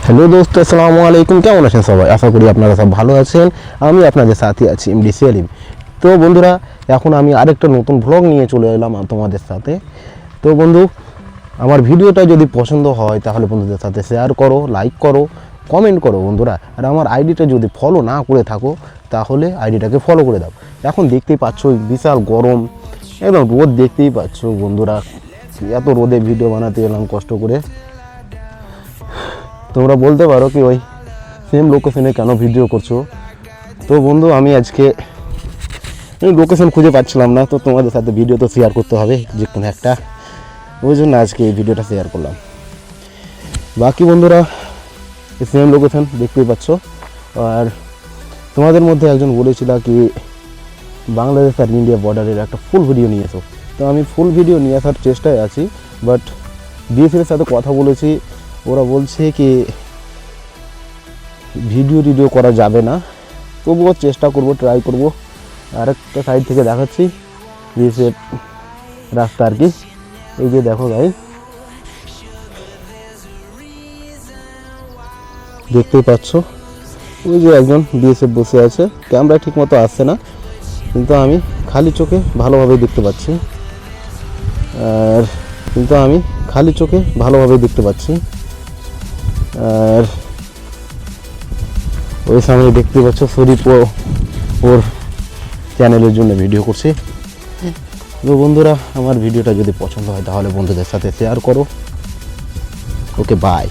Hello দোস্ত, আসসালামু আলাইকুম। কেমন আছেন সবাই? আশা করি আপনারা সব ভালো আছেন। আমি আপনাদের সাথে আছি এমডি সেলিম। তো বন্ধুরা, এখন আমি আরেকটা নতুন ভ্লগ নিয়ে চলে এলাম তোমাদের সাথে। তো বন্ধু, আমার ভিডিওটা যদি পছন্দ হয় তাহলে বন্ধুদের সাথে শেয়ার করো, লাইক করো, কমেন্ট করো বন্ধুরা। আর আমার আইডিটা যদি ফলো না করে থাকো তাহলে আইডিটাকে ফলো করে দাও। এখন দেখতেই পাচ্ছ বিশাল গরম, একদম রোদ দেখতেই পাচ্ছ বন্ধুরা। এত রোদে ভিডিও বানাতে এলাম কষ্ট করে। তোমরা বলতে পারো কি ওই সেম লোকেশনে কেন ভিডিও করছো? তো বন্ধু, আমি আজকে লোকেশন খুঁজে পাচ্ছিলাম না, তো তোমাদের সাথে ভিডিও তো শেয়ার করতে হবে যে কোনো একটা, ওই জন্য আজকে এই ভিডিওটা শেয়ার করলাম। বাকি বন্ধুরা, সেম লোকেশন দেখতেই পাচ্ছ। আর তোমাদের মধ্যে একজন বলেছিল কি বাংলাদেশ আর ইন্ডিয়া বর্ডারের একটা ফুল ভিডিও নিয়ে এসো। তো আমি ফুল ভিডিও নিয়ে আসার চেষ্টায় আছি, বাট বিএসএফের সাথে কথা বলেছি, ওরা বলছে কি ভিডিও করা যাবে না। তবুও চেষ্টা করব, ট্রাই করব। আরেকটা সাইড থেকে দেখাচ্ছি বিএসএফ রাস্তা আর কি। এই যে দেখো ভাই, দেখতেই পাচ্ছ ওই যে একজন বিএসএফ বসে আছে। ক্যামেরা ঠিক মতো আসছে না, কিন্তু আমি খালি চোখে ভালোভাবে দেখতে পাচ্ছি। আর ওই সামনে দেখতে পাচ্ছ শরীফ ওর চ্যানেলের জন্য ভিডিও করছে। তো বন্ধুরা, আমার ভিডিওটা যদি পছন্দ হয় তাহলে বন্ধুদের সাথে শেয়ার করো। ওকে, বাই।